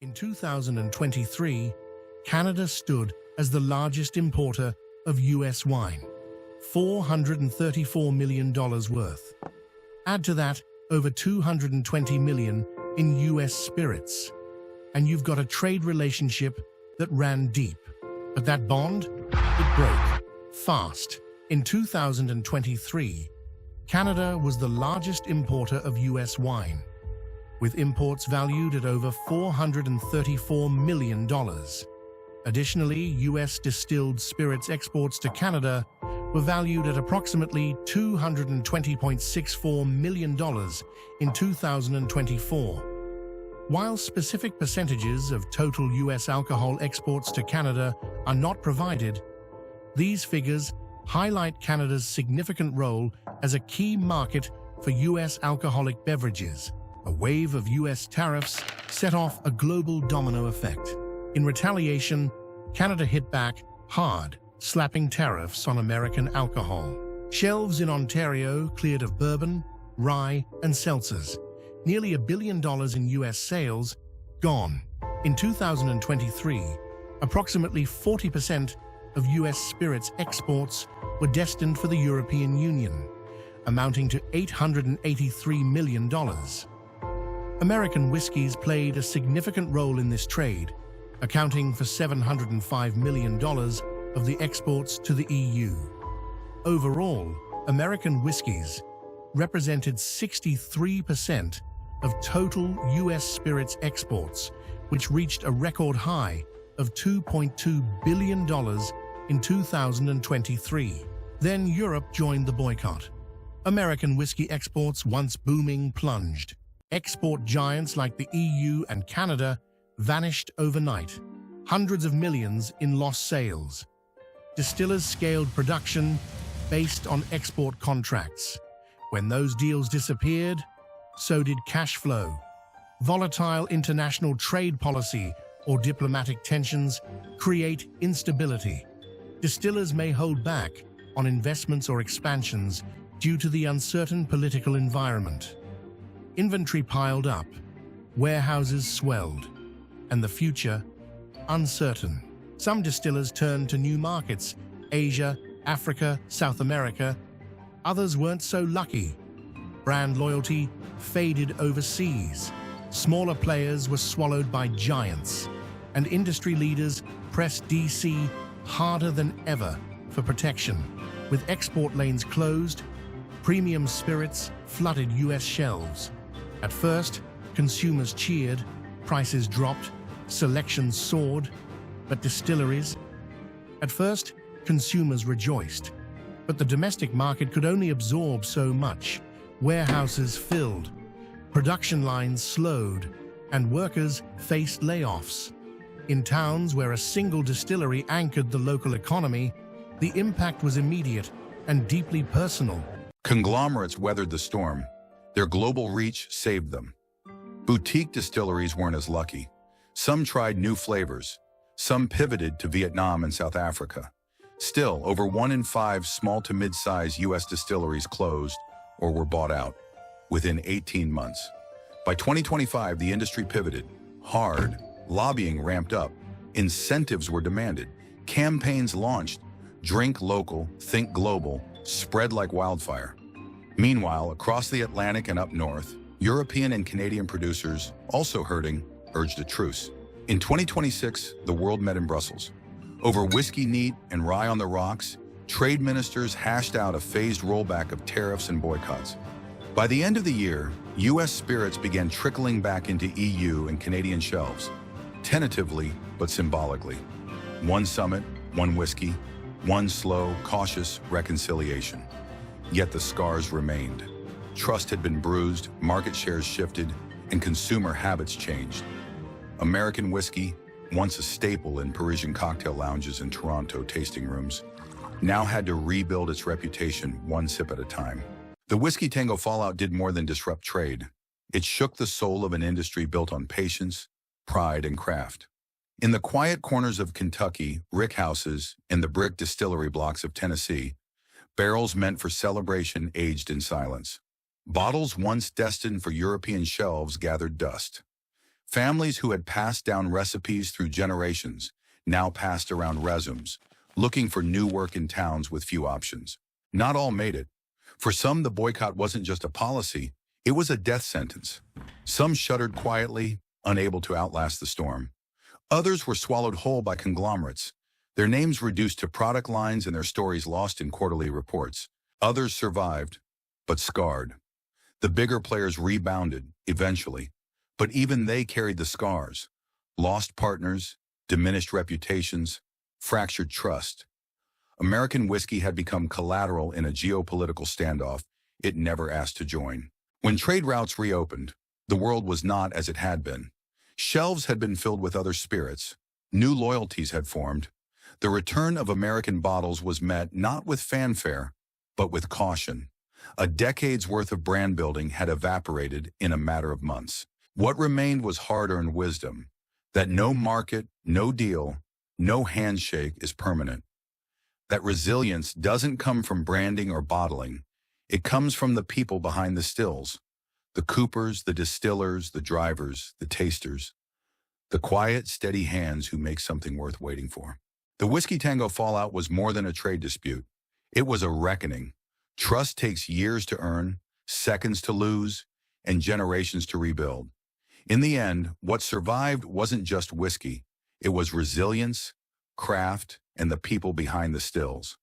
In 2023, Canada stood as the largest importer of U.S. wine, $434 million worth. Add to that over $220 million in U.S. spirits, and you've got a trade relationship that ran deep. But that bond, it broke fast. In 2023, Canada was the largest importer of U.S. wine, with imports valued at over $434 million. Additionally, U.S. distilled spirits exports to Canada were valued at approximately $220.64 million in 2024. While specific percentages of total U.S. alcohol exports to Canada are not provided, these figures highlight Canada's significant role as a key market for U.S. alcoholic beverages. A wave of U.S. tariffs set off a global domino effect. In retaliation, Canada hit back hard, slapping tariffs on American alcohol. Shelves in Ontario cleared of bourbon, rye, and seltzers. Nearly $1 billion in U.S. sales gone. In 2023, approximately 40% of U.S. spirits exports were destined for the European Union, amounting to $883 million. American whiskies played a significant role in this trade, accounting for $705 million of the exports to the EU. Overall, American whiskies represented 63% of total U.S. spirits exports, which reached a record high of $2.2 billion in 2023. Then Europe joined the boycott. American whiskey exports, once booming, plunged. Export giants like the EU and Canada vanished overnight. Hundreds of millions in lost sales. Distillers scaled production based on export contracts. When those deals disappeared, so did cash flow. Volatile international trade policy or diplomatic tensions create instability. Distillers may hold back on investments or expansions due to the uncertain political environment. Inventory piled up, warehouses swelled, and the future uncertain. Some distillers turned to new markets, Asia, Africa, South America. Others weren't so lucky. Brand loyalty faded overseas. Smaller players were swallowed by giants, and industry leaders pressed DC harder than ever for protection. With export lanes closed, premium spirits flooded U.S. shelves. At first, consumers cheered, prices dropped, selection soared, but distilleries. At first, consumers rejoiced, but the domestic market could only absorb so much. Warehouses filled, production lines slowed, and workers faced layoffs. In towns where a single distillery anchored the local economy, the impact was immediate and deeply personal. Conglomerates weathered the storm. Their global reach saved them. Boutique distilleries weren't as lucky. Some tried new flavors. Some pivoted to Vietnam and South Africa. Still, over 1 in 5 small to mid-size U.S. distilleries closed or were bought out within 18 months. By 2025, the industry pivoted hard. Lobbying ramped up. Incentives were demanded. Campaigns launched. Drink local, think global, spread like wildfire. Meanwhile, across the Atlantic and up north, European and Canadian producers, also hurting, urged a truce. In 2026, the world met in Brussels. Over whiskey neat and rye on the rocks, trade ministers hashed out a phased rollback of tariffs and boycotts. By the end of the year, U.S. spirits began trickling back into EU and Canadian shelves, tentatively but symbolically. One summit, one whiskey, one slow, cautious reconciliation. Yet the scars remained. Trust had been bruised, market shares shifted, and consumer habits changed. American whiskey, once a staple in Parisian cocktail lounges and Toronto tasting rooms, now had to rebuild its reputation one sip at a time. The whiskey Tango Fallout did more than disrupt trade. It shook the soul of an industry built on patience, pride, and craft. In the quiet corners of Kentucky, rickhouses, and the brick distillery blocks of Tennessee, barrels meant for celebration aged in silence. Bottles once destined for European shelves gathered dust. Families who had passed down recipes through generations now passed around resumes, looking for new work in towns with few options. Not all made it. For some, the boycott wasn't just a policy, it was a death sentence. Some shuttered quietly, unable to outlast the storm. Others were swallowed whole by conglomerates, their names reduced to product lines and their stories lost in quarterly reports. Others survived, but scarred. The bigger players rebounded, eventually, but even they carried the scars. Lost partners, diminished reputations, fractured trust. American whiskey had become collateral in a geopolitical standoff it never asked to join. When trade routes reopened, the world was not as it had been. Shelves had been filled with other spirits. New loyalties had formed. The return of American bottles was met not with fanfare, but with caution. A decade's worth of brand building had evaporated in a matter of months. What remained was hard-earned wisdom, that no market, no deal, no handshake is permanent. That resilience doesn't come from branding or bottling. It comes from the people behind the stills, the coopers, the distillers, the drivers, the tasters, the quiet, steady hands who make something worth waiting for. The Whiskey Tango Fallout was more than a trade dispute. It was a reckoning. Trust takes years to earn, seconds to lose, and generations to rebuild. In the end, what survived wasn't just whiskey. It was resilience, craft, and the people behind the stills.